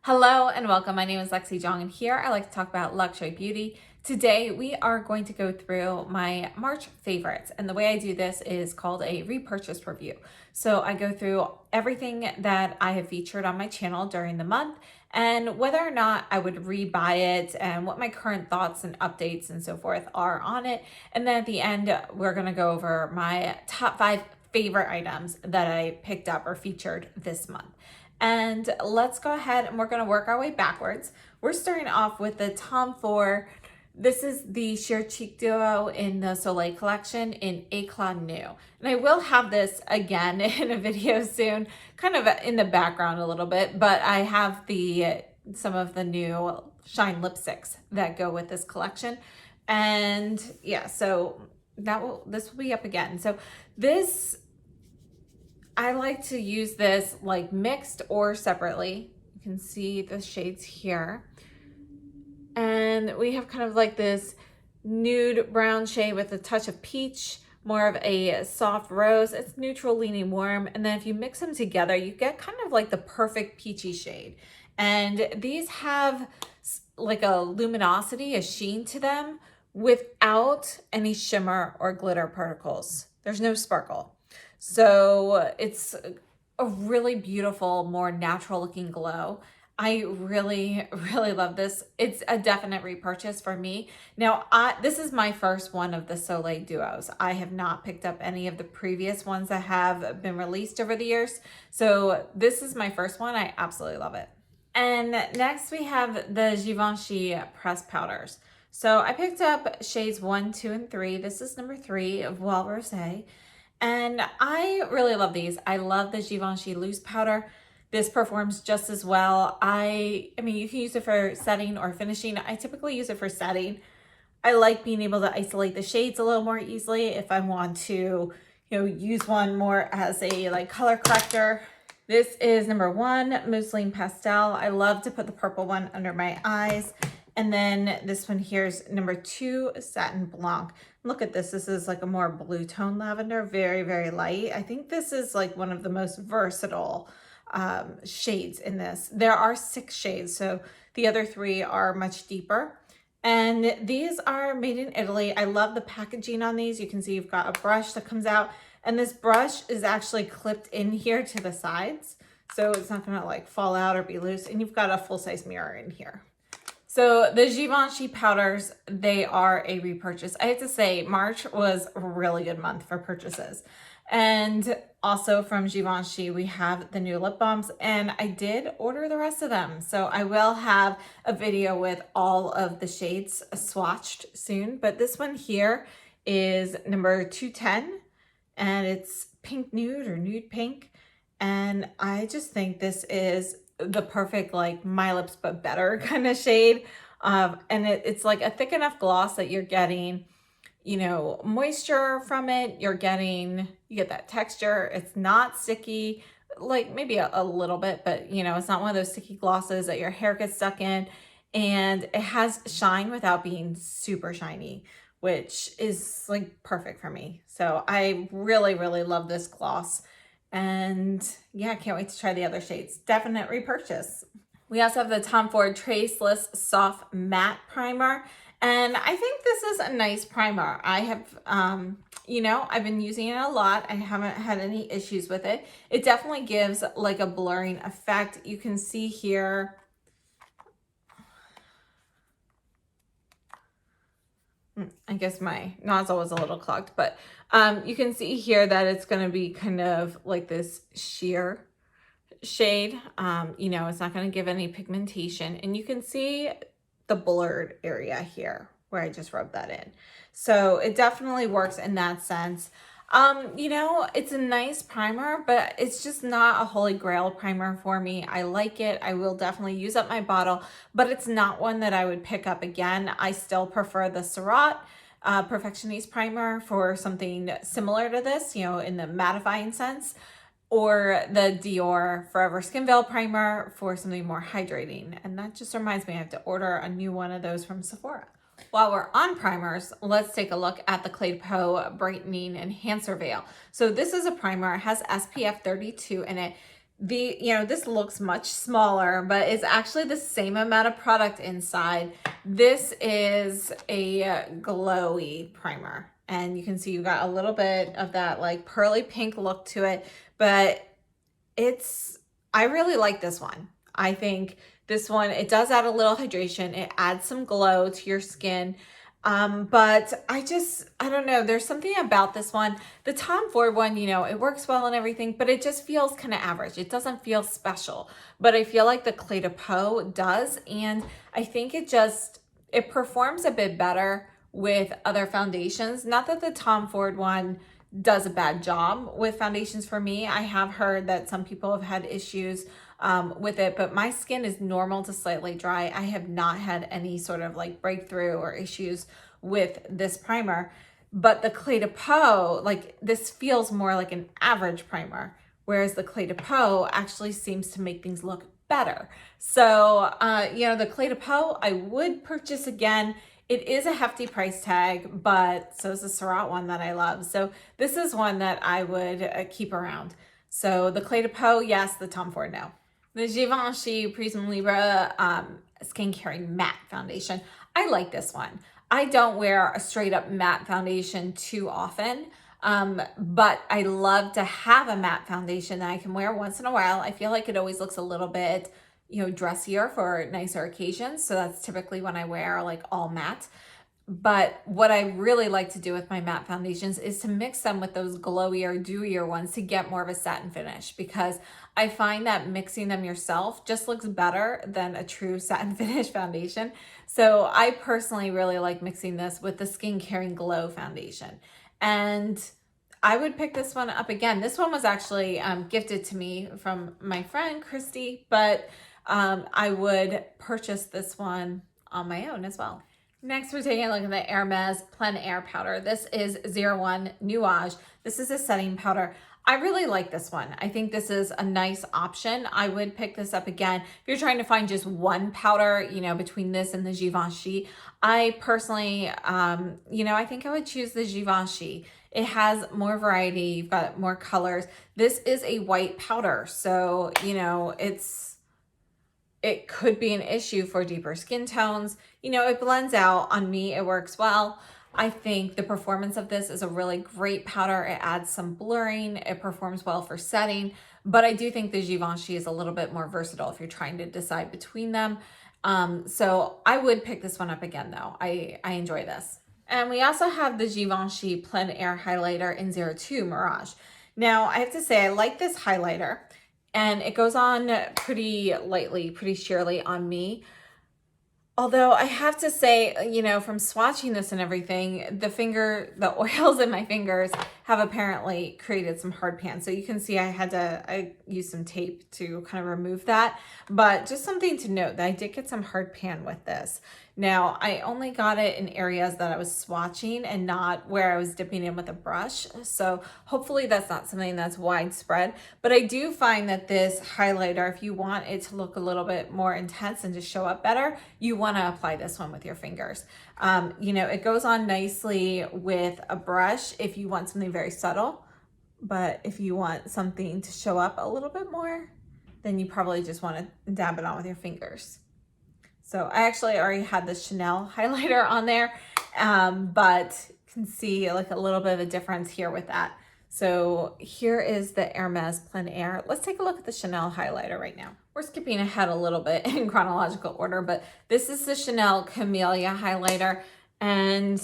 Hello and welcome. My name is Lexi Jong and here I like to talk about luxury beauty. Today we are going to go through my March favorites, and the way I do this is called a repurchase review. So I go through everything that I have featured on my channel during the month and whether or not I would rebuy it and what my current thoughts and updates and so forth are on it. And then at the end, we're going to go over my top 5 favorite items that I picked up or featured this month. And let's go ahead and we're going to work our way backwards. We're starting off with the Tom Ford. This is the Sheer Cheek Duo in the Soleil collection in Eclat New. And I will have this again in a video soon, kind of in the background a little bit, but I have some of the new Shine lipsticks that go with this collection. And yeah, so this will be up again. So this, I like to use this like mixed or separately. You can see the shades here. And we have kind of like this nude brown shade with a touch of peach, more of a soft rose. It's neutral, leaning warm. And then if you mix them together, you get kind of like the perfect peachy shade. And these have like a luminosity, a sheen to them without any shimmer or glitter particles. There's no sparkle. So it's a really beautiful, more natural looking glow. I really, really love this. It's a definite repurchase for me. Now, this is my first one of the Soleil duos. I have not picked up any of the previous ones that have been released over the years. So this is my first one. I absolutely love it. And next we have the Givenchy pressed powders. So I picked up shades 1, 2, and 3. This is number 3 of Voile Rosé. And I really love these. I love the Givenchy loose powder. This performs just as well. I mean, you can use it for setting or finishing. I typically use it for setting. I like being able to isolate the shades a little more easily if I want to, use one more as a like color corrector. This is number 1, Mousseline Pastel. I love to put the purple one under my eyes. And then this one here is number 2, Satin Blanc. Look at this. This is like a more blue tone lavender, very, very light. I think this is like one of the most versatile shades in this. There are 6 shades, so the other 3 are much deeper. And these are made in Italy. I love the packaging on these. You can see you've got a brush that comes out, and this brush is actually clipped in here to the sides, so it's not gonna like fall out or be loose. And you've got a full-size mirror in here. So the Givenchy powders, they are a repurchase. I have to say, March was a really good month for purchases. And also from Givenchy, we have the new lip balms, and I did order the rest of them. So I will have a video with all of the shades swatched soon. But this one here is number 210, and it's pink nude or nude pink. And I just think this is the perfect like my lips but better kind of shade, and it's like a thick enough gloss that you're getting moisture from it. You get that texture. It's not sticky, like maybe a little bit, but it's not one of those sticky glosses that your hair gets stuck in. And it has shine without being super shiny, which is like perfect for me. So I really, really love this gloss. And yeah, I can't wait to try the other shades. Definite repurchase. We also have the Tom Ford Traceless Soft Matte Primer. And I think this is a nice primer. I have, I've been using it a lot. I haven't had any issues with it. It definitely gives like a blurring effect. You can see here, I guess my nozzle was a little clogged, but you can see here that it's going to be kind of like this sheer shade. It's not going to give any pigmentation, and you can see the blurred area here where I just rubbed that in. So it definitely works in that sense. It's a nice primer, but it's just not a holy grail primer for me. I like it. I will definitely use up my bottle, but it's not one that I would pick up again. I still prefer the Surratt Perfectioniste primer for something similar to this, in the mattifying sense, or the Dior Forever Skin Veil primer for something more hydrating. And that just reminds me, I have to order a new one of those from Sephora. While we're on primers, let's take a look at the Clé de Peau Brightening Enhancer Veil. So this is a primer. It has SPF 32 in it. this looks much smaller, but it's actually the same amount of product inside. This is a glowy primer, and you can see you got a little bit of that like pearly pink look to it, but I really like this one. I think this one, it does add a little hydration. It adds some glow to your skin. But I don't know. There's something about this one. The Tom Ford one, it works well and everything, but it just feels kind of average. It doesn't feel special, but I feel like the Clé de Peau does. And I think it performs a bit better with other foundations. Not that the Tom Ford one does a bad job with foundations for me. I have heard that some people have had issues with it, but my skin is normal to slightly dry. I have not had any sort of like breakthrough or issues with this primer. But the Clé de Peau, like this feels more like an average primer, whereas the Clé de Peau actually seems to make things look better. So, the Clé de Peau, I would purchase again. It is a hefty price tag, but so is the Surratt one that I love. So this is one that I would keep around. So the Clé de Peau, yes. The Tom Ford, no. The Givenchy Prisme Libre Skin Caring Matte Foundation. I like this one. I don't wear a straight up matte foundation too often, but I love to have a matte foundation that I can wear once in a while. I feel like it always looks a little bit, dressier for nicer occasions. So that's typically when I wear like all matte. But what I really like to do with my matte foundations is to mix them with those glowier, dewier ones to get more of a satin finish, because I find that mixing them yourself just looks better than a true satin finish foundation. So I personally really like mixing this with the Skin Caring Glow foundation. And I would pick this one up again. This one was actually gifted to me from my friend Christy, but I would purchase this one on my own as well. Next, we're taking a look at the Hermès Plein Air powder. This is 01 Nuage. This is a setting powder. I really like this one. I think this is a nice option. I would pick this up again. If you're trying to find just one powder, between this and the Givenchy, I personally, I think I would choose the Givenchy. It has more variety. You've got more colors. This is a white powder. So, it could be an issue for deeper skin tones. It blends out. On me, it works well. I think the performance of this is a really great powder. It adds some blurring. It performs well for setting. But I do think the Givenchy is a little bit more versatile if you're trying to decide between them. So I would pick this one up again, though. I enjoy this. And we also have the Givenchy Plein Air Highlighter in 02 Mirage. Now, I have to say, I like this highlighter. And it goes on pretty lightly, pretty sheerly on me. Although I have to say, from swatching this and everything, the oils in my fingers have apparently created some hard pan. So you can see I used some tape to kind of remove that. But just something to note that I did get some hard pan with this. Now, I only got it in areas that I was swatching and not where I was dipping in with a brush. So hopefully that's not something that's widespread. But I do find that this highlighter, if you want it to look a little bit more intense and to show up better, you want to apply this one with your fingers. It goes on nicely with a brush if you want something very subtle. But if you want something to show up a little bit more, then you probably just want to dab it on with your fingers. So I actually already had the Chanel highlighter on there, but you can see like a little bit of a difference here with that. So here is the Hermès Plein Air. Let's take a look at the Chanel highlighter right now. We're skipping ahead a little bit in chronological order, but this is the Chanel Camellia highlighter. And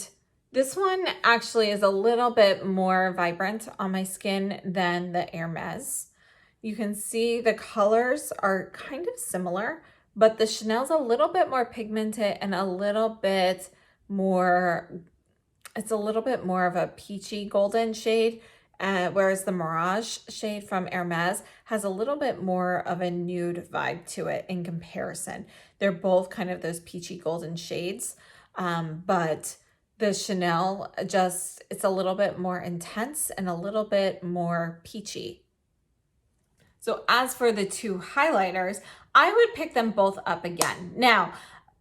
this one actually is a little bit more vibrant on my skin than the Hermès. You can see the colors are kind of similar, but the Chanel's a little bit more pigmented and a little bit more, it's a little bit more of a peachy golden shade, whereas the Mirage shade from Hermès has a little bit more of a nude vibe to it in comparison. They're both kind of those peachy golden shades, but the Chanel it's a little bit more intense and a little bit more peachy. So as for the two highlighters, I would pick them both up again. Now,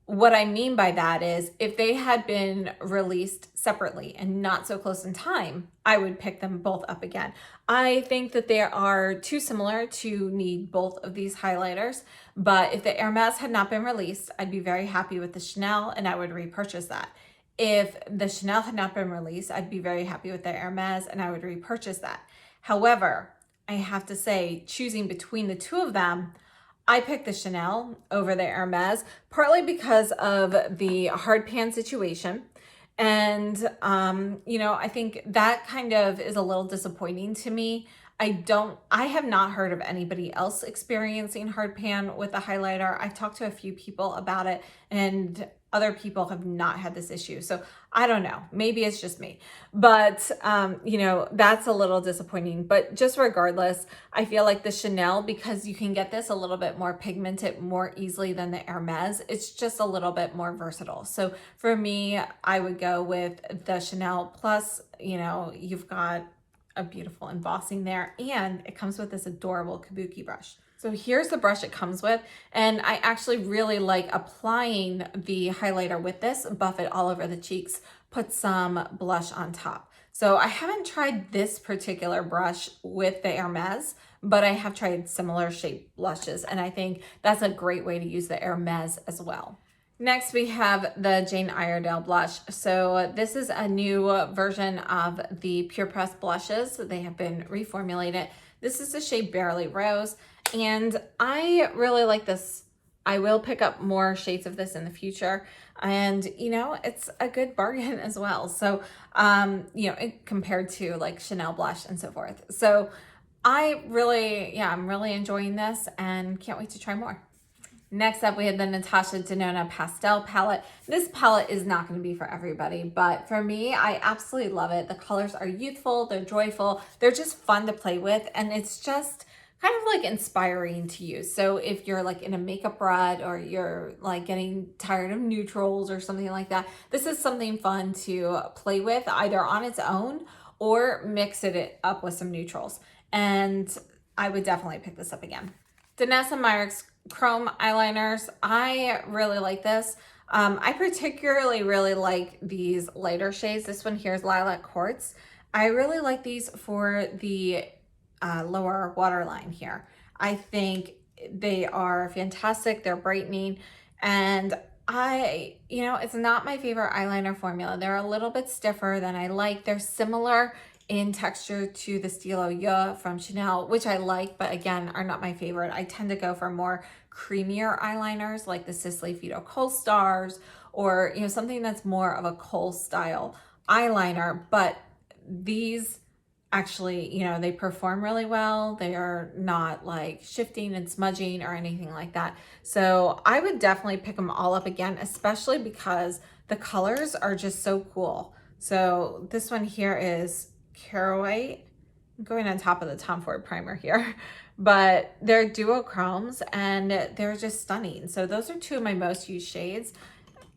what I mean by that is if they had been released separately and not so close in time, I would pick them both up again. I think that they are too similar to need both of these highlighters, but if the Hermès had not been released, I'd be very happy with the Chanel and I would repurchase that. If the Chanel had not been released, I'd be very happy with the Hermès and I would repurchase that. However, I have to say, choosing between the two of them, I picked the Chanel over the Hermès, partly because of the hard pan situation. And, you know, I think that kind of is a little disappointing to me. I have not heard of anybody else experiencing hard pan with a highlighter. I've talked to a few people about it and other people have not had this issue. So I don't know, maybe it's just me, but, you know, that's a little disappointing, but just regardless, I feel like the Chanel, because you can get this a little bit more pigmented more easily than the Hermès, it's just a little bit more versatile. So for me, I would go with the Chanel, plus, you know, you've got a beautiful embossing there and it comes with this adorable kabuki brush. So here's the brush it comes with, and I actually really like applying the highlighter with this, buff it all over the cheeks, put some blush on top. So I haven't tried this particular brush with the Hermès, but I have tried similar shaped blushes, and I think that's a great way to use the Hermès as well. Next, we have the Jane Iredale blush. So this is a new version of the Pure Press blushes. They have been reformulated. This is the shade Barely Rose, and I really like this. I will pick up more shades of this in the future, and you know, it's a good bargain as well. So, you know, compared to like Chanel blush and so forth. So I'm really enjoying this and can't wait to try more. Next up, we have the Natasha Denona Pastel palette. This palette is not going to be for everybody, but for me, I absolutely love it. The colors are youthful, they're joyful, they're just fun to play with, and it's just kind of like inspiring to use. So if you're like in a makeup rut or you're like getting tired of neutrals or something like that, this is something fun to play with either on its own or mix it up with some neutrals. And I would definitely pick this up again. Danessa Myricks Chrome eyeliners. I really like this. I particularly really like these lighter shades. This one here is Lilac Quartz. I really like these for the lower waterline here. I think they are fantastic. They're brightening, and you know, it's not my favorite eyeliner formula. They're a little bit stiffer than I like. They're similar in texture to the Stila Yeux from Chanel, which I like, but again, are not my favorite. I tend to go for more creamier eyeliners like the Sisley Fido Kohl Stars, or, you know, something that's more of a Kohl style eyeliner, but these actually, you know, they perform really well. They are not like shifting and smudging or anything like that. So I would definitely pick them all up again, especially because the colors are just so cool. So this one here is Caraway. I'm going on top of the Tom Ford primer here, but they're duochromes and they're just stunning. So those are two of my most used shades.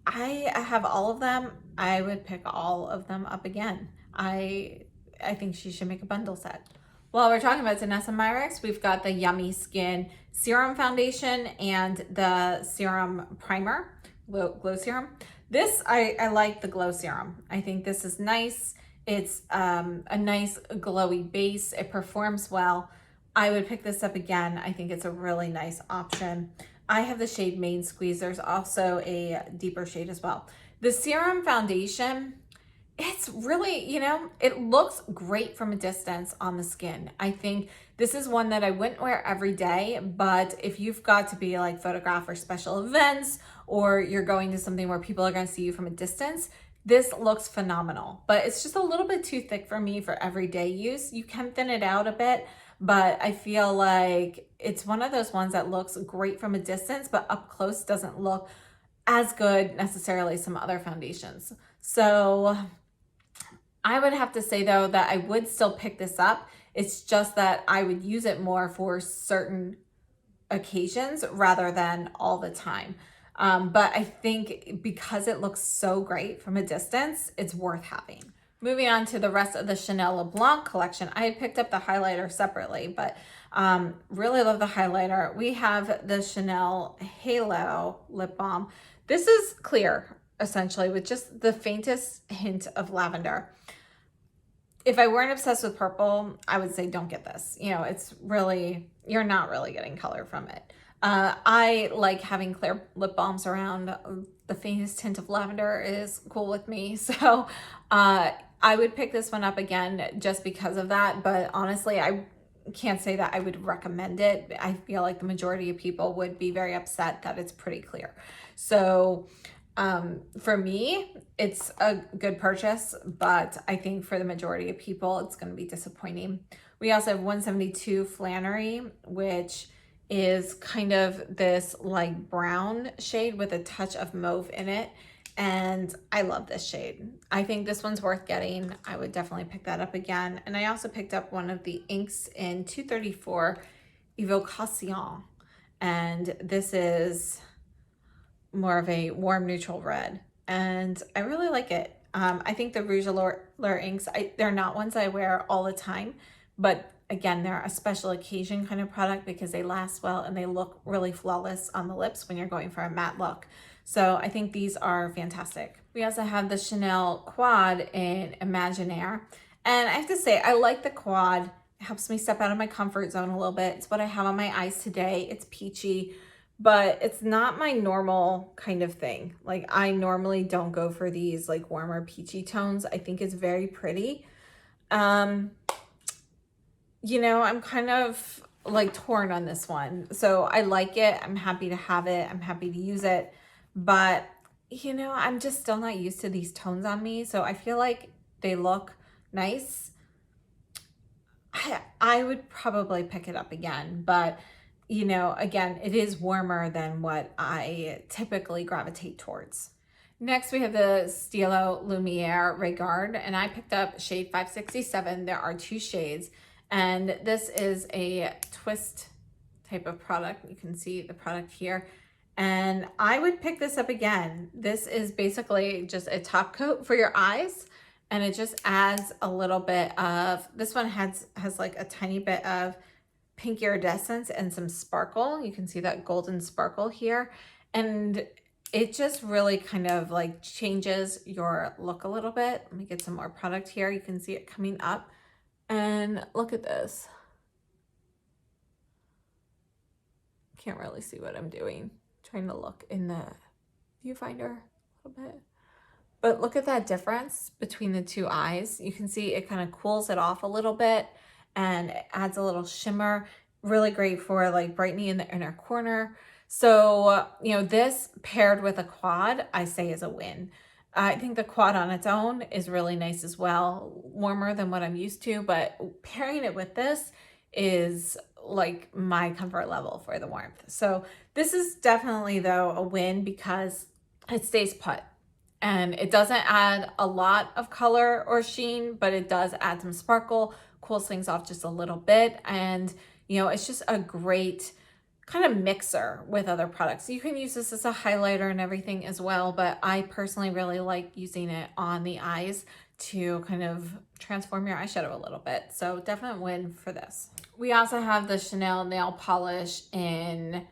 I have all of them. I would pick all of them up again. I think she should make a bundle set. While we're talking about Danessa Myricks, we've got the Yummy Skin Serum Foundation and the Serum Primer, Glow Serum. This, I like the Glow Serum. I think this is nice. It's a nice glowy base. It performs well. I would pick this up again. I think it's a really nice option. I have the shade Main Squeeze. There's also a deeper shade as well. The Serum Foundation, it's really, you know, it looks great from a distance on the skin. I think this is one that I wouldn't wear every day, but if you've got to be like photograph for special events, or you're going to something where people are going to see you from a distance, this looks phenomenal. But it's just a little bit too thick for me for everyday use. You can thin it out a bit, but I feel like it's one of those ones that looks great from a distance, but up close doesn't look as good necessarily as some other foundations. So I would have to say though that I would still pick this up. It's just that I would use it more for certain occasions rather than all the time. But I think because it looks so great from a distance, it's worth having. Moving on to the rest of the Chanel Blanc collection, I had picked up the highlighter separately, but Really love the highlighter. We have the Chanel Halo Lip Balm. This is clear, essentially, with just the faintest hint of lavender. If I weren't obsessed with purple, I would say don't get this. You know, it's really, you're not really getting color from it. I like having clear lip balms around. The faintest hint of lavender is cool with me. So I would pick this one up again just because of that. But honestly, I can't say that I would recommend it. I feel like the majority of people would be very upset that it's pretty clear. So for me, it's a good purchase, but I think for the majority of people, it's going to be disappointing. We also have 172 Flannery, which is kind of this like brown shade with a touch of mauve in it. And I love this shade. I think this one's worth getting. I would definitely pick that up again. And I also picked up one of the inks in 234 Evocation. And this is more of a warm neutral red. And I really like it. I think the Rouge Allure inks, they're not ones I wear all the time, but again, they're a special occasion kind of product because they last well and they look really flawless on the lips when you're going for a matte look. So I think these are fantastic. We also have the Chanel Quad in Imaginaire. And I have to say, I like the Quad. It helps me step out of my comfort zone a little bit. It's what I have on my eyes today. It's peachy, but it's not my normal kind of thing. Like I normally don't go for these like warmer peachy tones. I think it's very pretty. You know, I'm kind of like torn on this one. So I like it. I'm happy to have it. I'm happy to use it. But, you know, I'm just still not used to these tones on me. So I feel like they look nice. I would probably pick it up again. But, you know, again, it is warmer than what I typically gravitate towards. Next, we have the Stila Lumiere Regard. And I picked up shade 567. There are two shades. And this is a twist type of product. You can see the product here. And I would pick this up again. This is basically just a top coat for your eyes. And it just adds a little bit of, this one has like a tiny bit of pink iridescence and some sparkle. You can see that golden sparkle here. And it just really kind of like changes your look a little bit. Let me get some more product here. You can see it coming up. And look at this. Can't really see what I'm doing. Trying to look in the viewfinder a little bit. But look at that difference between the two eyes. You can see it kind of cools it off a little bit and it adds a little shimmer. Really great for like brightening in the inner corner. So, you know, this paired with a quad, I say is a win. I think the quad on its own is really nice as well, warmer than what I'm used to, but pairing it with this is like my comfort level for the warmth. So this is definitely though a win because it stays put and it doesn't add a lot of color or sheen, but it does add some sparkle, cools things off just a little bit. And you know, it's just a great kind of mixer with other products. You can use this as a highlighter and everything as well, but I personally really like using it on the eyes to kind of transform your eyeshadow a little bit. So definite win for this. We also have the Chanel nail polish in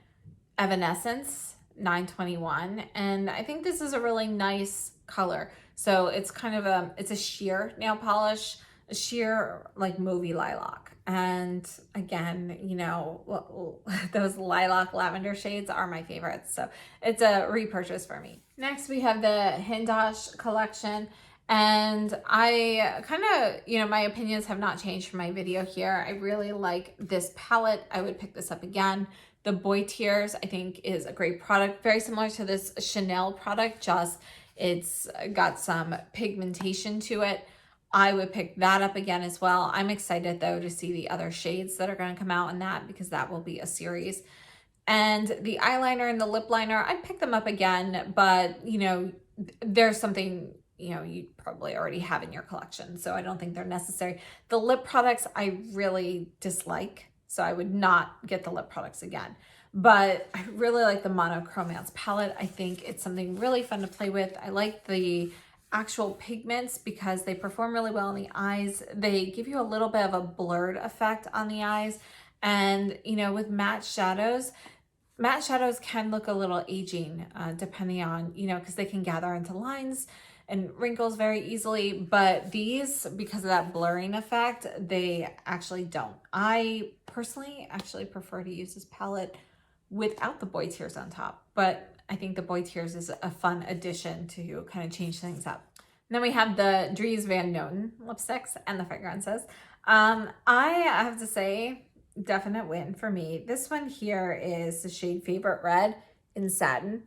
Evanescence 921, and I think this is a really nice color. So it's kind of it's a sheer nail polish, a sheer like mauvey lilac. And again, you know, those lilac lavender shades are my favorites. So it's a repurchase for me. Next, we have the Hindash collection. And I kind of, you know, my opinions have not changed from my video here. I really like this palette. I would pick this up again. The Boy Tears, I think, is a great product. Very similar to this Chanel product, just it's got some pigmentation to it. I would pick that up again as well. I'm excited though to see the other shades that are going to come out in that because that will be a series. And the eyeliner and the lip liner, I'd pick them up again, but you know, there's something, you know, you probably already have in your collection. So I don't think they're necessary. The lip products I really dislike. So I would not get the lip products again. But I really like the Monochromance palette. I think it's something really fun to play with. I like the actual pigments because they perform really well in the eyes. They give you a little bit of a blurred effect on the eyes. And, you know, with matte shadows can look a little aging, depending on, you know, because they can gather into lines and wrinkles very easily. But these, because of that blurring effect, they actually don't. I personally actually prefer to use this palette without the boy tears on top, but I think the boy tears is a fun addition to kind of change things up. And then we have the Dries Van Noten lipsticks and the fragrances. I have to say, definite win for me. This one here is the shade Favorite Red in satin.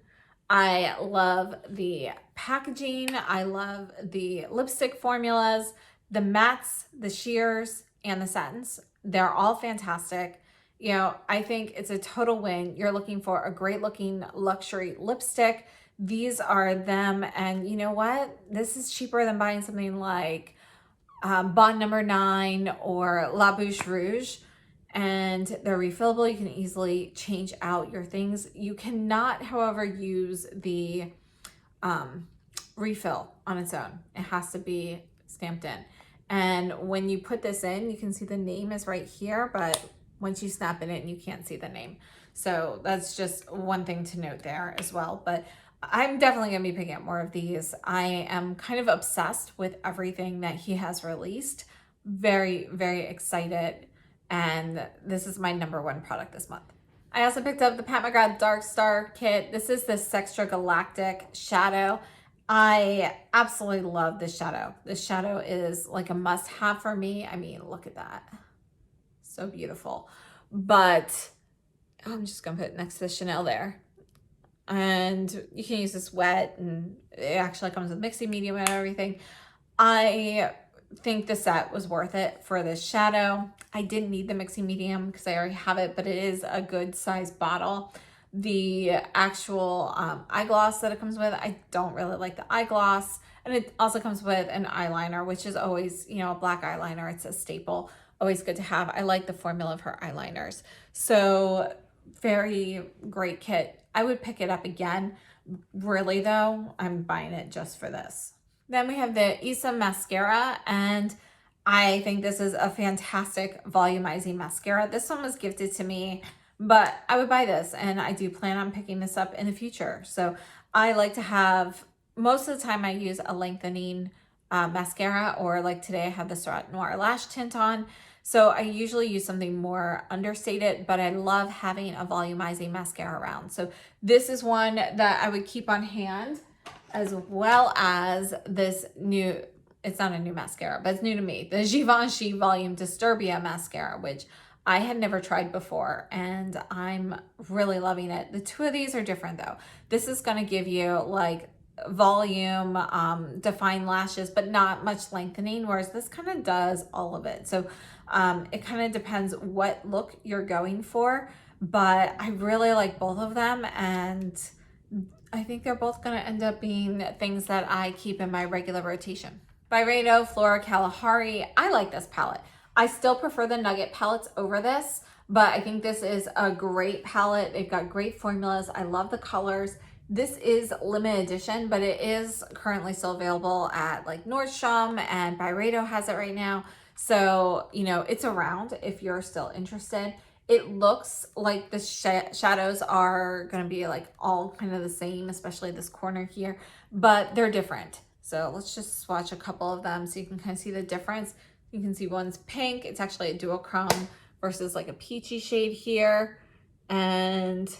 I love the packaging. I love the lipstick formulas, the mattes, the sheers, and the satins. They're all fantastic. You know, I think it's a total win. You're looking for a great looking luxury lipstick. These are them. And you know what? This is cheaper than buying something like Bond Number 9 or La Bouche Rouge. And they're refillable. You can easily change out your things. You cannot, however, use the refill on its own. It has to be stamped in. And when you put this in, you can see the name is right here, but once you snap it in, you can't see the name. So that's just one thing to note there as well. But I'm definitely going to be picking up more of these. I am kind of obsessed with everything that he has released. Very, very excited. And this is my #1 product this month. I also picked up the Pat McGrath Dark Star kit. This is the Sextra Galactic shadow. I absolutely love this shadow. This shadow is like a must-have for me. I mean, look at that. So beautiful. But I'm just going to put it next to the Chanel there. And you can use this wet, and it actually comes with mixing medium and everything. I think the set was worth it for this shadow. I didn't need the mixing medium because I already have it, but it is a good size bottle. The actual eye gloss that it comes with, I don't really like the eye gloss. And it also comes with an eyeliner, which is always, you know, a black eyeliner. It's a staple, always good to have. I like the formula of her eyeliners. So very great kit. I would pick it up again. Really though, I'm buying it just for this. Then we have the Issa mascara, and I think this is a fantastic volumizing mascara. This one was gifted to me, but I would buy this, and I do plan on picking this up in the future. So I like to have, most of the time I use a lengthening mascara, or like today I have the Surratt Noir Lash Tint on. So I usually use something more understated, but I love having a volumizing mascara around. So this is one that I would keep on hand, as well as this new, it's not a new mascara, but it's new to me, the Givenchy Volume Disturbia mascara, which I had never tried before, and I'm really loving it. The two of these are different though. This is gonna give you like volume, defined lashes, but not much lengthening, whereas this kind of does all of it. So it kind of depends what look you're going for, but I really like both of them, and I think they're both going to end up being things that I keep in my regular rotation. Byredo Flora Kalahari. I like this palette. I still prefer the Nugget palettes over this, but I think this is a great palette. They've got great formulas. I love the colors. This is limited edition, but it is currently still available at like Nordstrom, and Byredo has it right now. So, you know, it's around if you're still interested. It looks like the shadows are going to be like all kind of the same, especially this corner here, but they're different. So let's just swatch a couple of them so you can kind of see the difference. You can see one's pink. It's actually a duochrome versus like a peachy shade here. And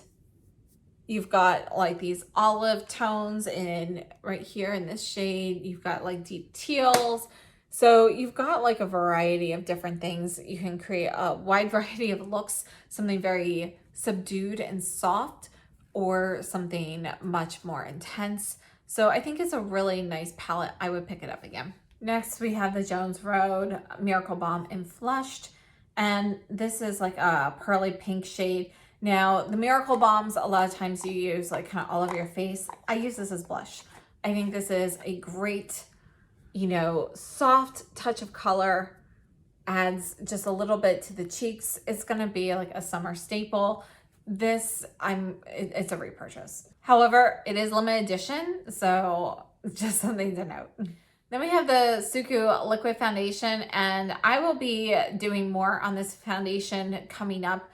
you've got like these olive tones in right here in this shade. You've got like deep teals. So you've got like a variety of different things. You can create a wide variety of looks, something very subdued and soft, or something much more intense. So I think it's a really nice palette. I would pick it up again. Next, we have the Jones Road Miracle Balm in Flushed. And this is like a pearly pink shade. Now, the Miracle Balms, a lot of times you use like kind of all over your face. I use this as blush. I think this is a great, you know, soft touch of color, adds just a little bit to the cheeks. It's gonna be like a summer staple. This, it's a repurchase. However, it is limited edition, so just something to note. Then we have the Suqqu liquid foundation, and I will be doing more on this foundation coming up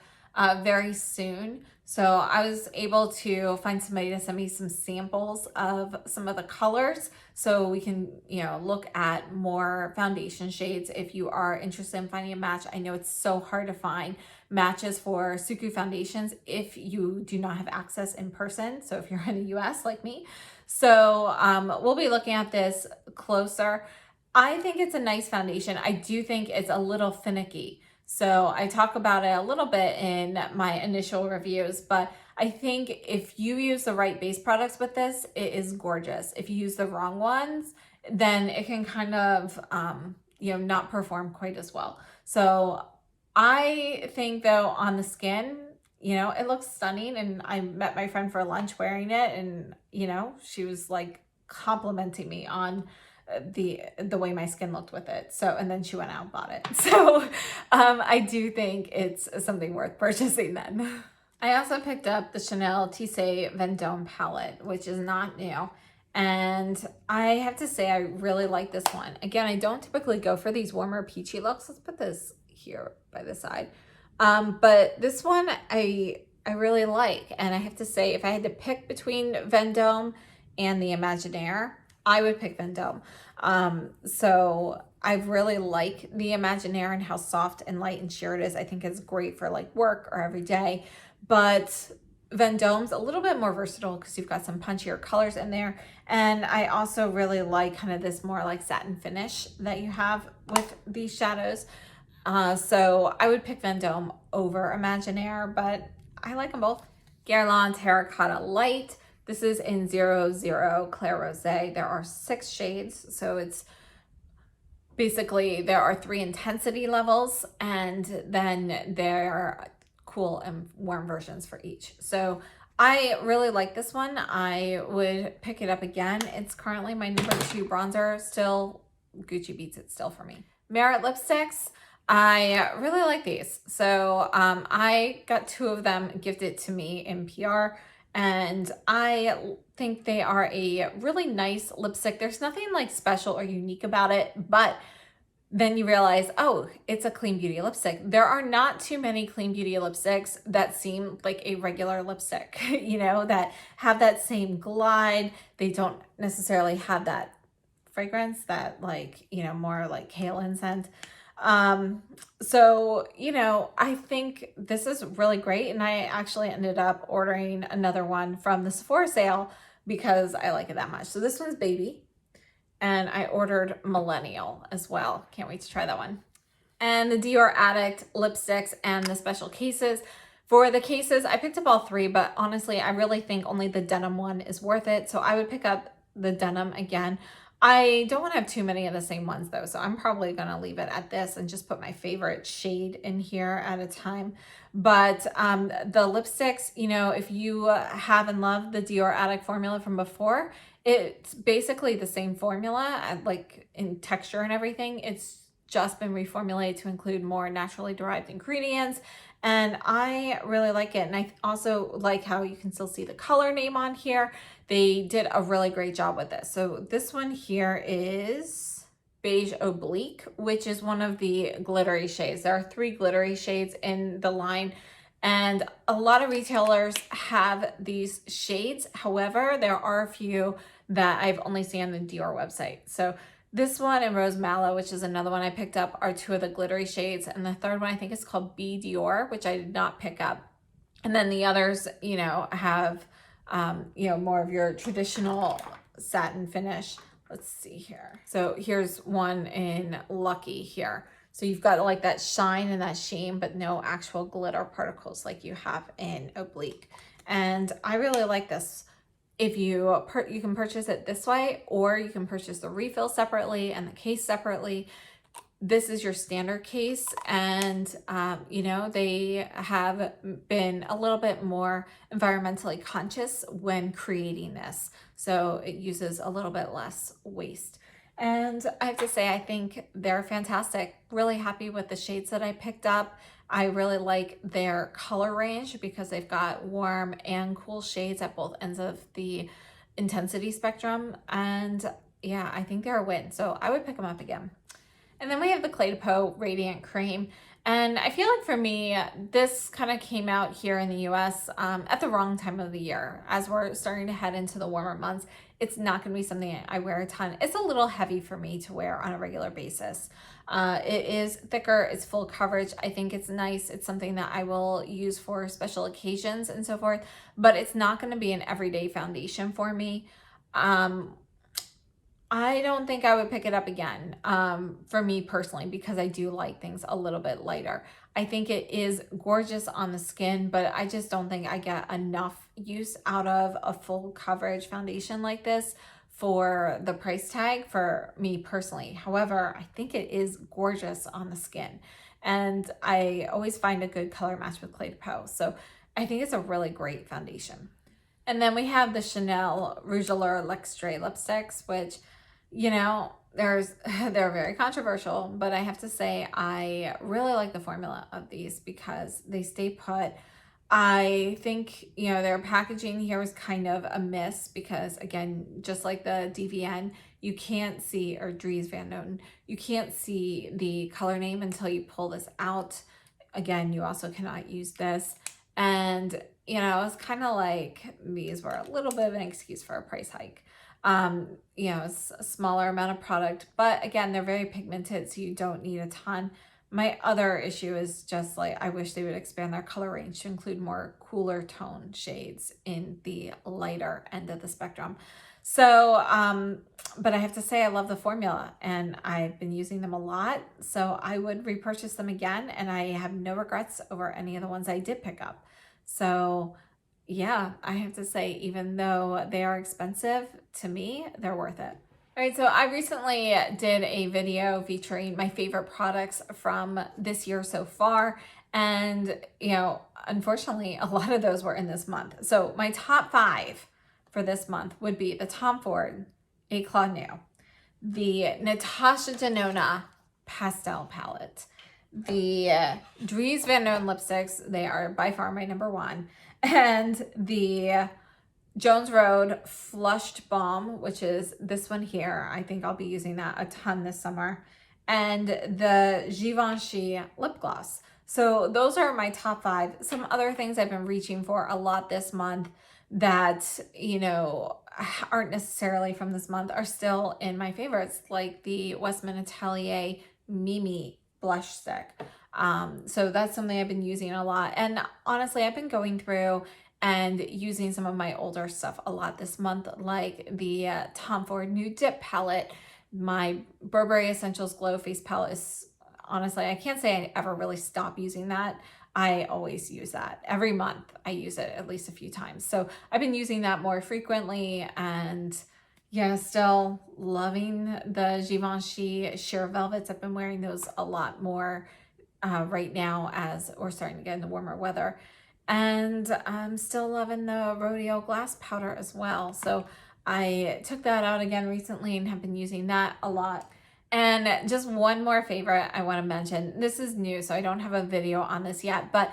very soon. So I was able to find somebody to send me some samples of some of the colors so we can, you know, look at more foundation shades if you are interested in finding a match. I know it's so hard to find matches for Suqqu foundations if you do not have access in person. So if you're in the US like me. So we'll be looking at this closer. I think it's a nice foundation. I do think it's a little finicky. So I talk about it a little bit in my initial reviews, but I think if you use the right base products with this, it is gorgeous. If you use the wrong ones, then it can kind of, you know, not perform quite as well. So I think though on the skin, you know, it looks stunning. And I met my friend for lunch wearing it, and, you know, she was like complimenting me on the way my skin looked with it. So, and then she went out and bought it. So I do think it's something worth purchasing then. I also picked up the Chanel Tissé Vendome palette, which is not new. And I have to say, I really like this one. Again, I don't typically go for these warmer peachy looks. Let's put this here by the side. But this one I really like. And I have to say, if I had to pick between Vendome and the Imaginaire, I would pick Vendome. So I really like the Imaginaire and how soft and light and sheer it is. I think it's great for like work or every day. But Vendome's a little bit more versatile because you've got some punchier colors in there. And I also really like kind of this more like satin finish that you have with these shadows. So I would pick Vendome over Imaginaire, but I like them both. Guerlain Terracotta Light. This is in 00 Clair Rosé. There are 6 shades, so it's basically, there are 3 intensity levels, and then there are cool and warm versions for each. So I really like this one. I would pick it up again. It's currently my number 2 bronzer. Still, Gucci beats it still for me. Merit lipsticks. I really like these. So I got 2 of them gifted to me in PR. And I think they are a really nice lipstick. There's nothing like special or unique about it, but then you realize, oh, it's a clean beauty lipstick. There are not too many clean beauty lipsticks that seem like a regular lipstick, you know, that have that same glide. They don't necessarily have that fragrance, that like, you know, more like kaolin scent. So, you know, I think this is really great. And I actually ended up ordering another one from the Sephora sale because I like it that much. So this one's Baby, and I ordered Millennial as well. Can't wait to try that one. And the Dior Addict lipsticks and the special cases. For the cases, I picked up all 3, but honestly, I really think only the denim one is worth it. So I would pick up the denim again. I don't want to have too many of the same ones though, so I'm probably going to leave it at this and just put my favorite shade in here at a time. But the lipsticks, you know, if you have and love the Dior Addict formula from before, it's basically the same formula, like in texture and everything. It's just been reformulated to include more naturally derived ingredients, and I really like it. And I also like how you can still see the color name on here. They did a really great job with this. So this one here is Beige Oblique, which is one of the glittery shades. There are 3 glittery shades in the line, and a lot of retailers have these shades. However, there are a few that I've only seen on the Dior website. So this one and Rose Mallow, which is another one I picked up, are 2 of the glittery shades. And the third one I think is called B Dior, which I did not pick up. And then the others, you know, have, you know, more of your traditional satin finish. Let's see here. So here's one in Lucky here. So you've got like that shine and that sheen, but no actual glitter particles like you have in Oblique. And I really like this. If you can purchase it this way, or you can purchase the refill separately and the case separately. This is your standard case, and you know, they have been a little bit more environmentally conscious when creating this, so it uses a little bit less waste. And I have to say, I think they're fantastic. Really happy with the shades that I picked up. I really like their color range because they've got warm and cool shades at both ends of the intensity spectrum. And yeah, I think they're a win. So I would pick them up again. And then we have the Clé de Peau Radiant Cream. And I feel like for me, this kind of came out here in the US at the wrong time of the year. As we're starting to head into the warmer months, it's not going to be something I wear a ton. It's a little heavy for me to wear on a regular basis. It is thicker, it's full coverage. I think it's nice. It's something that I will use for special occasions and so forth, but it's not going to be an everyday foundation for me. I don't think I would pick it up again for me personally, because I do like things a little bit lighter. I think it is gorgeous on the skin, but I just don't think I get enough use out of a full coverage foundation like this for the price tag for me personally. However, I think it is gorgeous on the skin, and I always find a good color match with Clé de Peau. So I think it's a really great foundation. And then we have the Chanel Rouge Allure Luxury lipsticks, which, you know, they're very controversial, but I have to say I really like the formula of these because they stay put. I think, you know, their packaging here was kind of a miss because, again, just like the DVN, you can't see, or Dries Van Noten, you can't see the color name until you pull this out. Again, you also cannot use this. And, you know, it's kind of like these were a little bit of an excuse for a price hike. You know, it's a smaller amount of product, but again, they're very pigmented, so you don't need a ton. My other issue is just like, I wish they would expand their color range to include more cooler tone shades in the lighter end of the spectrum. So, but I have to say I love the formula and I've been using them a lot. So I would repurchase them again, and I have no regrets over any of the ones I did pick up. So yeah, I have to say, even though they are expensive, to me, they're worth it. All right, so I recently did a video featuring my favorite products from this year so far. And, you know, unfortunately, a lot of those were in this month. So my top 5 for this month would be the Tom Ford Eclat Noir, the Natasha Denona Pastel Palette, the Dries Van Noten lipsticks. They are by far my number 1. And the Jones Road Flushed Balm, which is this one here. I think I'll be using that a ton this summer. And the Givenchy lip gloss. So those are my top 5. Some other things I've been reaching for a lot this month that, you know, aren't necessarily from this month are still in my favorites, like the Westman Atelier Mimi blush stick. So that's something I've been using a lot. And honestly, I've been going through and using some of my older stuff a lot this month, like the Tom Ford Nude Dip palette. My Burberry Essentials Glow Face palette is, honestly, I can't say I ever really stop using that. I always use that. Every month I use it at least a few times. So I've been using that more frequently, and yeah, still loving the Givenchy sheer velvets. I've been wearing those a lot more right now as we're starting to get into warmer weather. And I'm still loving the Rodeo glass powder as well. So I took that out again recently and have been using that a lot. And just one more favorite I want to mention. This is new, so I don't have a video on this yet, but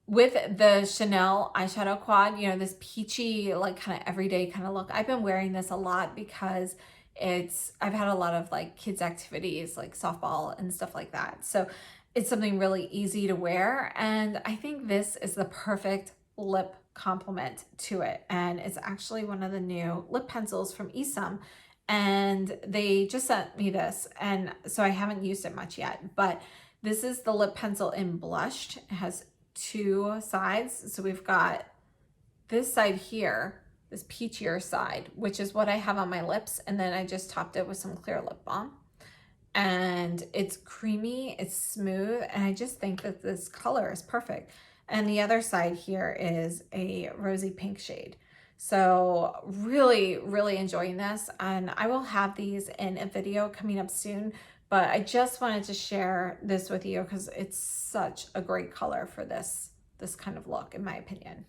with the Chanel eyeshadow quad, you know, this peachy, like kind of everyday kind of look, I've been wearing this a lot because I've had a lot of like kids activities like softball and stuff like that. So it's something really easy to wear. And I think this is the perfect lip complement to it. And it's actually one of the new lip pencils from Isom. And they just sent me this. And so I haven't used it much yet, but this is the lip pencil in blushed. It has 2 sides. So we've got this side here, this peachier side, which is what I have on my lips. And then I just topped it with some clear lip balm. And it's creamy, it's smooth, and I just think that this color is perfect. And the other side here is a rosy pink shade. So really, really enjoying this. And I will have these in a video coming up soon, but I just wanted to share this with you because it's such a great color for this kind of look, in my opinion.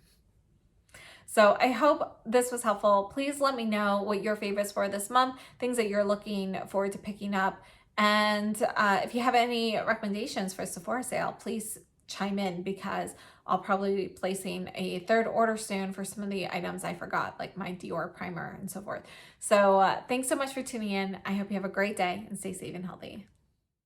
So I hope this was helpful. Please let me know what your favorites were this month, things that you're looking forward to picking up. And if you have any recommendations for Sephora sale, please chime in, because I'll probably be placing a third order soon for some of the items I forgot, like my Dior primer and so forth. So thanks so much for tuning in. I hope you have a great day and stay safe and healthy.